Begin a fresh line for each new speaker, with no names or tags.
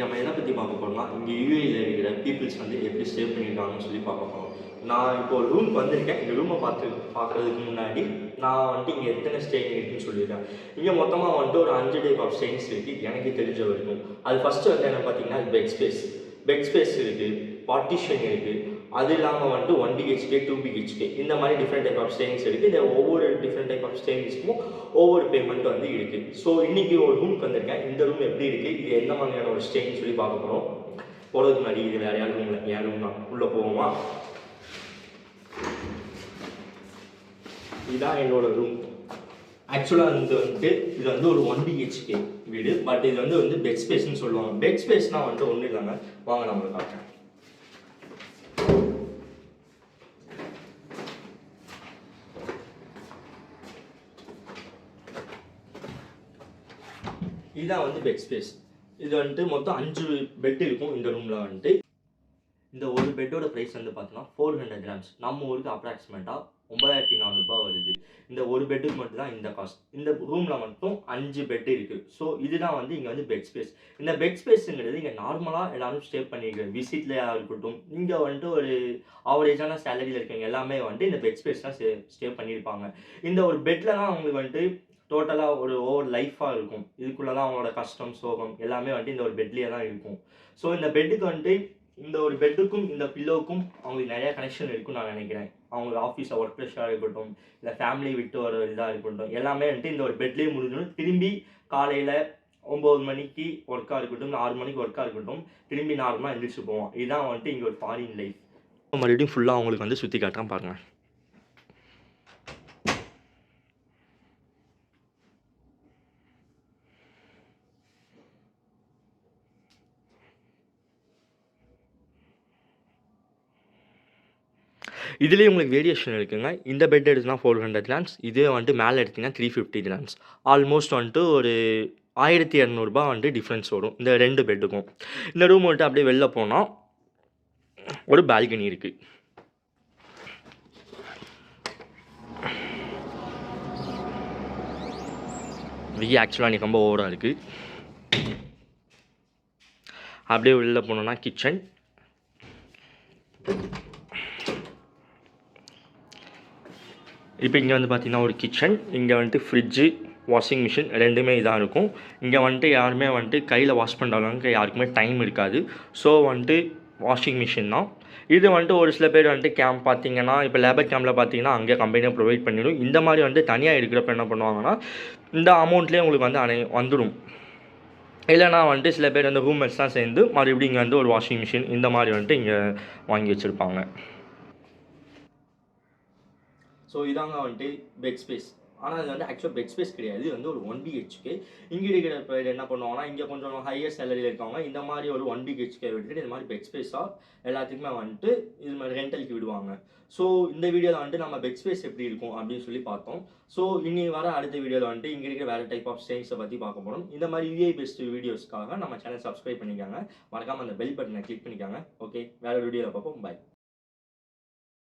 நம்ம எதை பற்றி பார்க்க போகிறோம்னா, இங்கே யூஏஇயில் இருக்கிற பீப்புள்ஸ் வந்து எப்படி ஸ்டே பண்ணியிருக்காங்கன்னு சொல்லி பார்க்க போகிறோம். நான் இப்போ ஒரு ரூமுக்கு வந்திருக்கேன். இந்த ரூமை பார்க்குறதுக்கு முன்னாடி நான் வந்துட்டு இங்கே எத்தனை ஸ்டேயிங் இருக்குன்னு சொல்லியிருக்கேன். இங்கே மொத்தமாக வந்துட்டு ஒரு 5 டைப் ஆஃப் ஸ்டேயிங்ஸ் இருக்குது எனக்கு தெரிஞ்ச வரைக்கும். அது ஃபஸ்ட்டு வந்து என்ன பார்த்தீங்கன்னா பெட் ஸ்பேஸ் இருக்குது, பார்ட்டிஷன் இருக்குது, அது இல்லாமல் வந்துட்டு 1 BHK 2 BHK இந்த மாதிரி டிஃப்ரெண்ட் டைப் ஆஃப் ஸ்டேயிங்ஸ் இருக்குது. இந்த ஒவ்வொரு டிஃப்ரெண்ட் டைப் ஆஃப் ஸ்டேயிங்ஸ்க்கும் ஒவ்வொரு பேமெண்ட் வந்து இருக்குது. ஸோ இன்றைக்கி ஒரு ரூமுக்கு வந்திருக்கேன். இந்த ரூம் எப்படி இருக்குது, இது எந்த மாதிரியான ஒரு ஸ்டேயின்னு சொல்லி பார்க்க போகிறோம். போகிறதுக்கு முன்னாடி இது வேறு யாரும் ரூமில் என் ரூம் தான், உள்ளே போவோமா? இதுதான் என்னோட ரூம். ஆக்சுவலாக இது வந்து ஒரு 1 BHK வீடு. பட் இது வந்து பெட் ஸ்பேஸ்ன்னு சொல்லுவாங்க. பெட் ஸ்பேஸ்னால் வந்துட்டு ஒன்றும் இல்லைங்க, வாங்க நான் உங்களுக்கு காட்டுறேன். இதுதான் வந்து பெட் ஸ்பேஸ். இது வந்துட்டு மொத்தம் 5 பெட் இருக்கும் இந்த ரூமில் வந்துட்டு. இந்த ஒரு பெட்டோட ப்ரைஸ் வந்து பார்த்தோன்னா 400 grams. நம்ம ஊருக்கு அப்ராக்சிமேட்டாக 9400 வருது. இந்த ஒரு பெட்டுக்கு மட்டும் தான் இந்த காஸ்ட். இந்த ரூமில் மட்டும் 5 பெட் இருக்குது. ஸோ இதுதான் வந்து இங்கே வந்து பெட் ஸ்பேஸ். இந்த பெட் ஸ்பேஸுங்கிறது இங்கே நார்மலாக எல்லாரும் ஸ்டே பண்ணியிருக்க விசிட்லையாக இருக்கட்டும், இங்கே வந்துட்டு ஒரு ஆவரேஜான சேலரியில் இருக்கவங்க எல்லாமே வந்துட்டு இந்த பெட் ஸ்பேஸ் தான் ஸ்டே பண்ணியிருப்பாங்க. இந்த ஒரு பெட்டில் தான் அவங்களுக்கு வந்துட்டு டோட்டலாக ஒரு ஓவர் லைஃபாக இருக்கும். இதுக்குள்ளே தான் அவங்களோட கஷ்டம், சோகம் எல்லாமே வந்துட்டு இந்த ஒரு பெட்லேயே தான் இருக்கும். ஸோ இந்த பெட்டுக்கு வந்துட்டு இந்த ஒரு பெட்டுக்கும் இந்த பில்லோவுக்கும் அவங்களுக்கு நிறையா கனெக்ஷன் இருக்குன்னு நான் நினைக்கிறேன். அவங்க ஆஃபீஸில் ஒர்க் ப்ரெஷராக இருக்கட்டும், இல்லை ஃபேமிலி விட்டு வர இதாக இருக்கட்டும், எல்லாமே வந்துட்டு இந்த ஒரு பெட்லேயே முடிஞ்சிடும். திரும்பி காலையில் 9 மணிக்கு ஒர்க்காக இருக்கட்டும், 6 மணிக்கு ஒர்க்காக இருக்கட்டும், திரும்பி நார்மலாக எழுந்திரிச்சு போவோம். இதுதான் வந்துட்டு இங்கே ஒரு ஃபாரின் லைஃப். மறுபடியும் ஃபுல்லாக அவங்களுக்கு வந்து சுற்றி காட்டுறேன் பாருங்கள். இதுலேயே உங்களுக்கு வேரியேஷன் இருக்குங்க. இந்த பெட் எடுத்துனா 400 grams, இதே வந்துட்டு மேலே எடுத்திங்கன்னா 350 grams. ஆல்மோஸ்ட் வந்துட்டு ஒரு 1200 வந்துட்டு டிஃப்ரென்ஸ் வரும் இந்த 2 பெட்டுக்கும். இந்த ரூம் வந்துட்டு அப்படியே வெளில போனால் ஒரு பால்கனி இருக்குது. வெயில் ஆக்சுவலாக எனக்கு ரொம்ப ஓவராக இருக்குது. அப்படியே வெளில போனோன்னா கிச்சன். இப்போ இங்கே வந்து பார்த்திங்கன்னா ஒரு கிச்சன். இங்கே வந்துட்டு ஃப்ரிட்ஜு, வாஷிங் மிஷின் ரெண்டுமே இதாக இருக்கும். இங்கே வந்துட்டு யாருமே வந்துட்டு கையில் வாஷ் பண்ணுறவங்க யாருக்குமே டைம் இருக்காது. ஸோ வந்துட்டு வாஷிங் மிஷின் தான். இது வந்துட்டு ஒரு சில பேர் வந்துட்டு கேம்ப் பார்த்திங்கன்னா, இப்போ லேபர் கேம்பில் பார்த்திங்கன்னா அங்கே கம்பெனியாக ப்ரொவைட் பண்ணிடும். இந்த மாதிரி வந்துட்டு தனியாக இருக்கிறப்ப என்ன பண்ணுவாங்கன்னா, இந்த அமௌண்ட்லேயே உங்களுக்கு வந்து வந்துடும். இல்லைனா வந்துட்டு சில பேர் வந்து ரூம்மேட்ஸ் தான் சேர்ந்து மறுபடியும் இங்கே வந்து ஒரு வாஷிங் மிஷின் இந்த மாதிரி வந்துட்டு இங்கே வாங்கி வச்சுருப்பாங்க. ஸோ இதாங்க வந்துட்டு பெட் ஸ்பேஸ். ஆனால் இது வந்து ஆக்சுவலாக பெட் ஸ்பேஸ் கிடையாது. இது வந்து ஒரு 1 BHK. இங்கே இருக்கிற பேர் என்ன பண்ணுவாங்கன்னா, இங்கே கொஞ்சம் ஹையர் சேலரியில் இருக்கவங்க இந்த மாதிரி ஒரு 1 BHK விட்டுட்டு இந்த மாதிரி பெட் ஸ்பேஸாக எல்லாத்துக்குமே வந்துட்டு இது மாதிரி ரெண்டலுக்கு விடுவாங்க. ஸோ இந்த வீடியோவில் வந்துட்டு நம்ம பெட் ஸ்பேஸ் எப்படி இருக்கும் அப்படின்னு சொல்லி பார்த்தோம். ஸோ இனி வர அடுத்த வீடியோவில் வந்துட்டு இங்கே இருக்கிற வேறு டைப் ஆஃப் ஸ்டேயிங்ஸை பற்றி பார்க்க போகிறோம். இந்த மாதிரி யூஏ பெஸ்ட் வீடியோஸ்க்காக நம்ம சேனல் சப்ஸ்கிரைப் பண்ணிக்காங்க. மறக்காமல் அந்த பெல் பட்டனை கிளிக் பண்ணிக்காங்க. ஓகே, வேறு வீடியோவில் பார்ப்போம். பாய்.